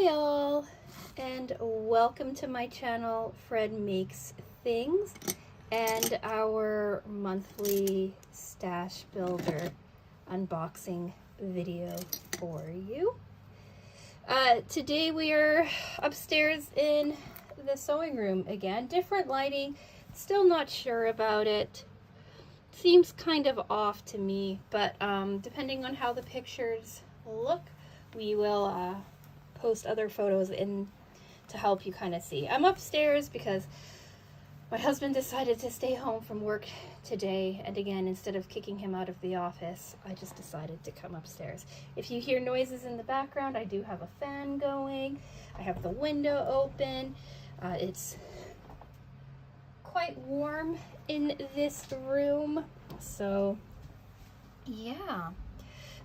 Hi all, and welcome to my channel, Fred Makes Things, and our monthly stash builder unboxing video for you. Today we are upstairs in the sewing room again. Different lighting, still not sure about it. Seems kind of off to me, but depending on how the pictures look, we will post other photos in to help you kind of see. I'm upstairs because my husband decided to stay home from work today, and again, instead of kicking him out of the office, I just decided to come upstairs. If you hear noises in the background, I do have a fan going. I have the window open. It's quite warm in this room, so yeah,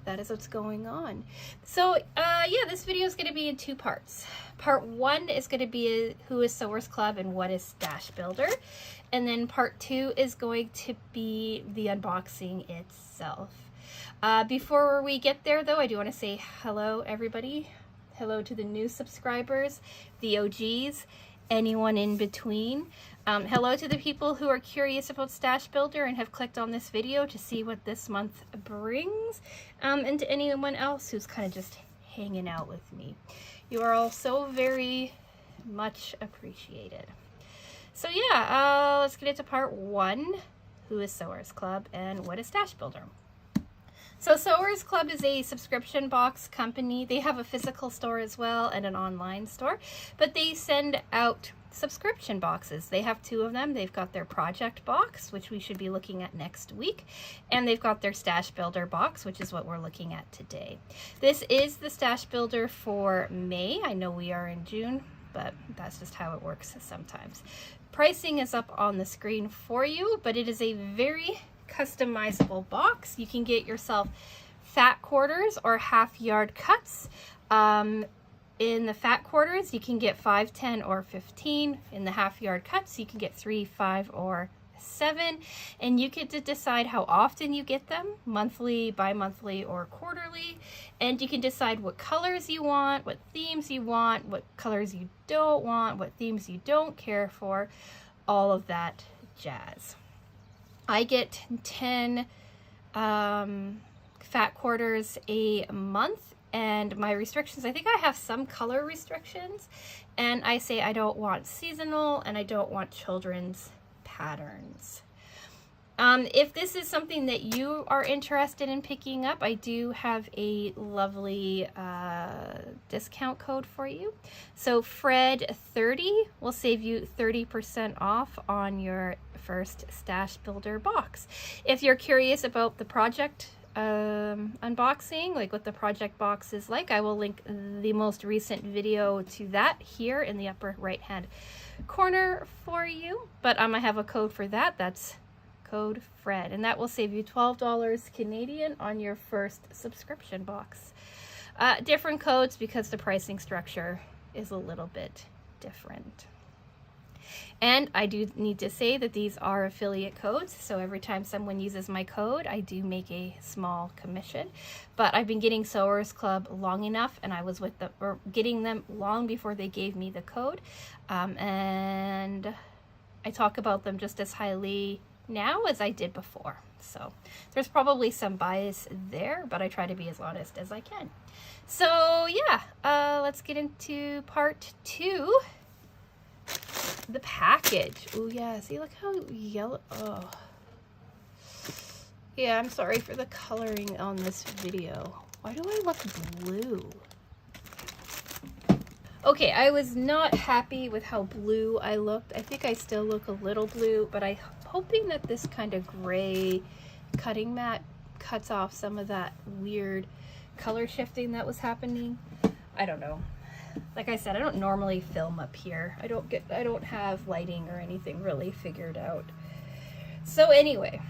that is what's going on. So yeah, this video is going to be in two parts. Part one is going to be who is Sewers Club and what is Stash Builder, and then part two is going to be the unboxing itself. Before we get there though, I do want to say hello everybody. Hello to the new subscribers, the OGs, anyone in between. Hello to the people who are curious about Stash Builder and have clicked on this video to see what this month brings, and to anyone else who's kind of just hanging out with me. You are all so very much appreciated. So yeah, let's get into part one. Who is Sewers Club and what is Stash Builder? So Sewers Club is a subscription box company. They have a physical store as well and an online store, but they send out subscription boxes. They have two of them. They've got their project box, which we should be looking at next week, and they've got their Stash Builder box, which is what we're looking at today. This is the Stash Builder for May. I know we are in June, but that's just how it works sometimes. Pricing is up on the screen for you, but it is a very customizable box. You can get yourself fat quarters or half yard cuts. In the fat quarters, you can get 5, 10, or 15. In the half yard cuts, you can get 3, 5, or 7. And you get to decide how often you get them, monthly, bi-monthly, or quarterly. And you can decide what colors you want, what themes you want, what colors you don't want, what themes you don't care for, all of that jazz. I get 10 fat quarters a month. And my restrictions, I think I have some color restrictions, and I say I don't want seasonal and I don't want children's patterns. If this is something that you are interested in picking up, I do have a lovely discount code for you. So Fred30 will save you 30% off on your first Stash Builder box. If you're curious about the project unboxing, like what the project box is like, I will link the most recent video to that here in the upper right hand corner for you. But I have a code for that. That's code Fred, and that will save you $12 Canadian on your first subscription box. Different codes because the pricing structure is a little bit different. And I do need to say that these are affiliate codes, so every time someone uses my code, I do make a small commission. But I've been getting Sewers Club long enough, and I was with them, or getting them long before they gave me the code. And I talk about them just as highly now as I did before. So there's probably some bias there, but I try to be as honest as I can. So yeah, let's get into part two. The package. Oh yeah, see, look how yellow. Oh yeah, I'm sorry for the coloring on this video. Why do I look blue? Okay, I was not happy with how blue I looked. I think I still look a little blue, but I'm hoping that this kind of gray cutting mat cuts off some of that weird color shifting that was happening. I don't know. Like I said, I don't normally film up here. I don't have lighting or anything really figured out. So anyway,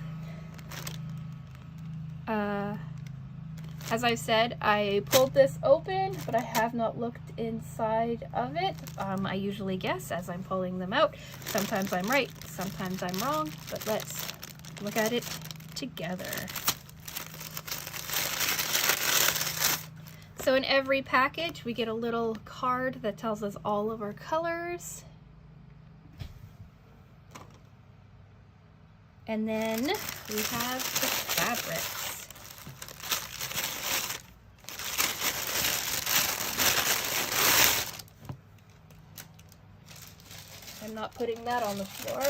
as I said, I pulled this open, but I have not looked inside of it. I usually guess as I'm pulling them out. Sometimes I'm right, sometimes I'm wrong, but let's look at it together. So in every package, we get a little card that tells us all of our colors. And then we have the fabrics. I'm not putting that on the floor.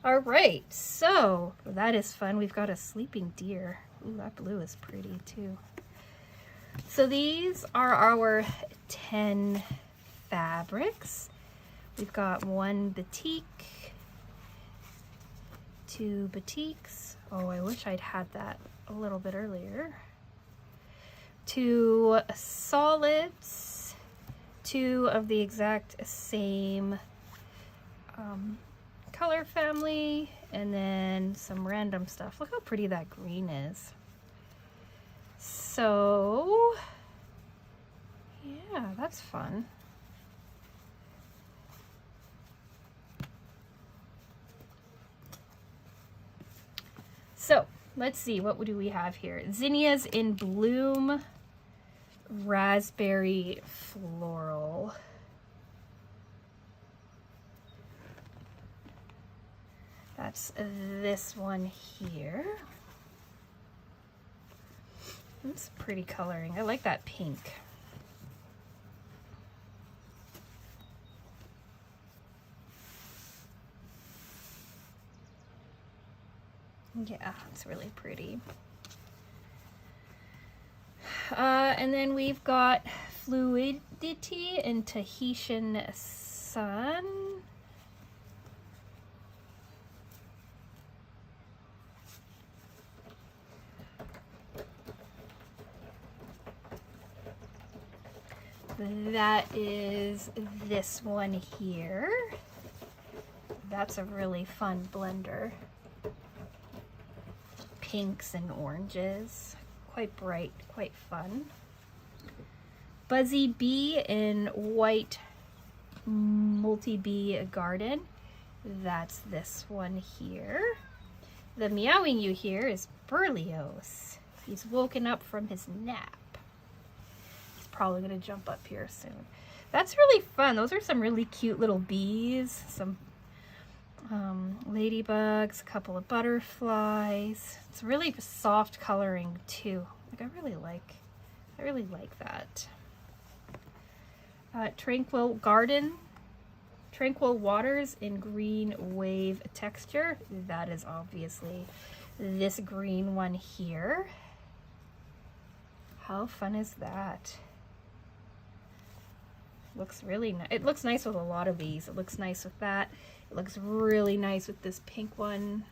All right, so that is fun. We've got a sleeping deer. Ooh, that blue is pretty too. So these are our 10 fabrics. We've got 1 batik, 2 batiks. Oh, I wish I'd had that a little bit earlier. 2 solids, 2 of the exact same color family, and then some random stuff. Look how pretty that green is. So yeah, that's fun. So let's see, what do we have here? Zinnias in Bloom, Raspberry Floral. That's this one here. It's pretty coloring. I like that pink. Yeah, it's really pretty. And then we've got Fluidity and Tahitian Sun. That is this one here. That's a really fun blender. Pinks and oranges. Quite bright, quite fun. Buzzy Bee in White Multi-Bee Garden. That's this one here. The meowing you hear is Berlioz. He's woken up from his nap. Probably gonna jump up here soon. That's really fun. Those are some really cute little bees, some ladybugs, a couple of butterflies. It's really soft coloring too. Like I really like that. Tranquil Garden, Tranquil Waters in Green Wave Texture. That is obviously this green one here. How fun is that? Looks really nice. It looks nice with a lot of these. It looks nice with that. It looks really nice with this pink one.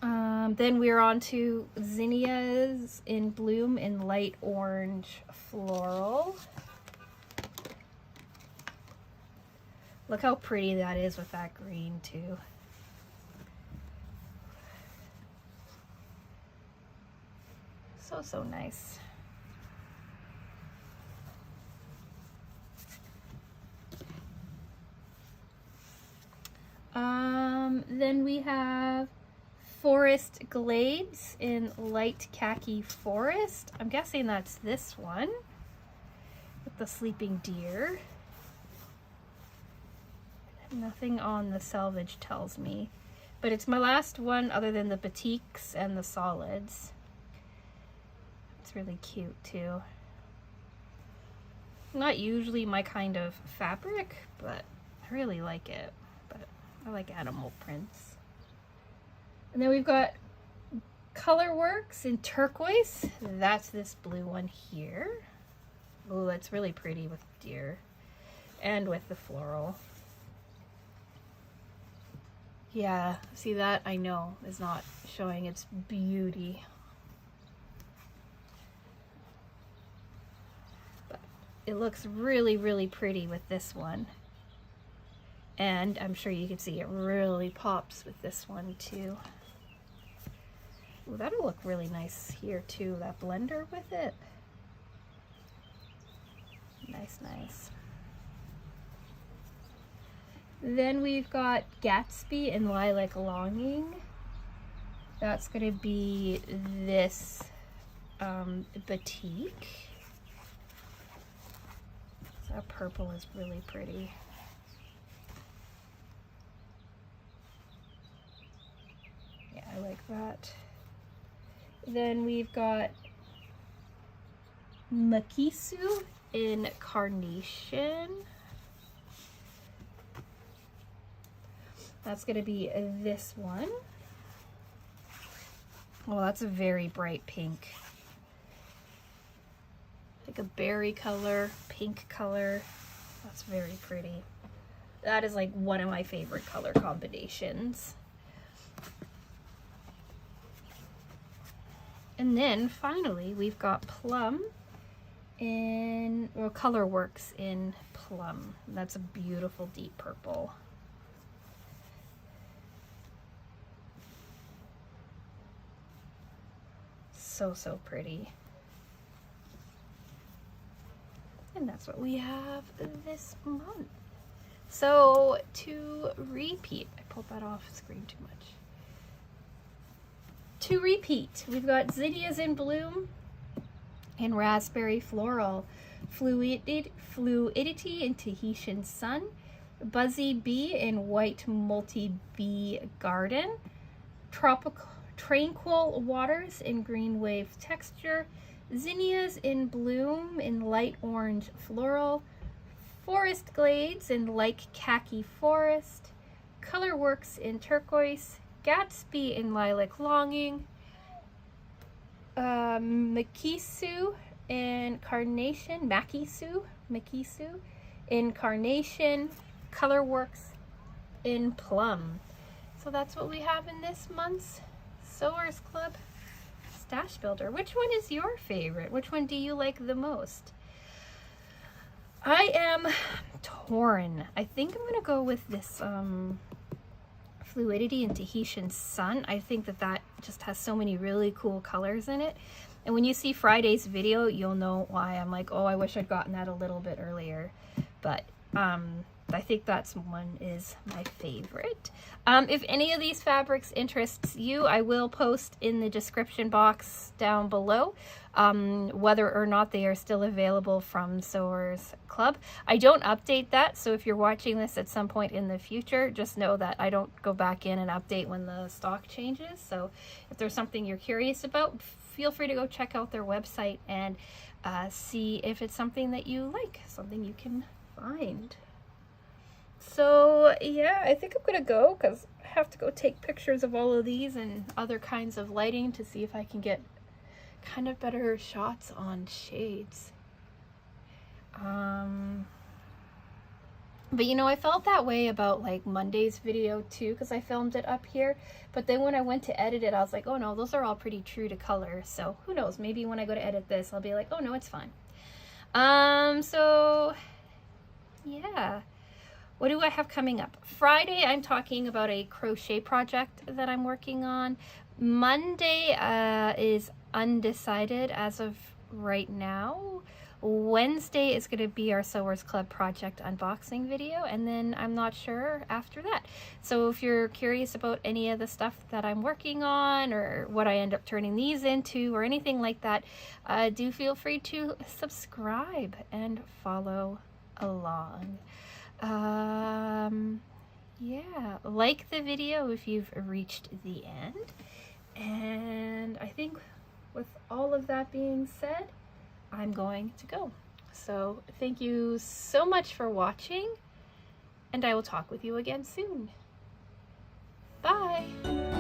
Then we're on to Zinnias in Bloom in Light Orange Floral. Look how pretty that is with that green too. So nice. Then we have Forest Glades in Light Khaki Forest. I'm guessing that's this one with the sleeping deer. Nothing on the selvage tells me, but it's my last one other than the batiks and the solids. It's really cute too. Not usually my kind of fabric, but I really like it. But I like animal prints. And then we've got Colorworks in Turquoise. That's this blue one here. Oh, that's really pretty with deer and with the floral. Yeah, see that? I know is not showing its beauty. But it looks really pretty with this one. And I'm sure you can see it really pops with this one too. Ooh, that'll look really nice here too, that blender with it. Nice. Then we've got Gatsby and Lilac Longing. That's gonna be this batik. So that purple is really pretty. Yeah, I like that. Then we've got Makisu in Carnation. That's gonna be this one. Well, that's a very bright pink. Like a berry color, pink color. That's very pretty. That is like one of my favorite color combinations. And then finally, we've got Plum in, well, Colorworks in Plum. That's a beautiful deep purple. So pretty. And that's what we have this month. So to repeat, I pulled that off screen too much. To repeat, we've got Zinnias in Bloom and Raspberry Floral, Fluidity in Tahitian Sun, Buzzy Bee in White Multi-Bee Garden, Tranquil Waters in Green Wave Texture, Zinnias in Bloom in Light Orange Floral, Forest Glades in Khaki Forest, Colorworks in Turquoise, Gatsby in Lilac Longing, Makisu in Carnation, Makisu in Carnation, Colorworks in Plum. So that's what we have in this month's Sewers Club Stash Builder. Which one is your favorite? Which one do you like the most? I am torn. I think I'm gonna go with this Fluidity in Tahitian Sun. I think that just has so many really cool colors in it. And when you see Friday's video, you'll know why I'm like, oh, I wish I'd gotten that a little bit earlier. But I think that's one is my favorite. If any of these fabrics interests you, I will post in the description box down below whether or not they are still available from Sewers Club. I don't update that, so if you're watching this at some point in the future, just know that I don't go back in and update when the stock changes. So if there's something you're curious about, feel free to go check out their website and see if it's something that you like, something you can find. So yeah, I think I'm gonna go because I have to go take pictures of all of these and other kinds of lighting to see if I can get kind of better shots on shades. But you know, I felt that way about like Monday's video too, because I filmed it up here, but then when I went to edit it, I was like, oh no, those are all pretty true to color. So who knows, maybe when I go to edit this, I'll be like, oh no, it's fine. So yeah. What do I have coming up? Friday, I'm talking about a crochet project that I'm working on. Monday is undecided as of right now. Wednesday is going to be our Sewers Club project unboxing video, and then I'm not sure after that. So if you're curious about any of the stuff that I'm working on or what I end up turning these into or anything like that, do feel free to subscribe and follow along. Yeah, like the video if you've reached the end. And I think with all of that being said, I'm going to go. So thank you so much for watching, and I will talk with you again soon. Bye.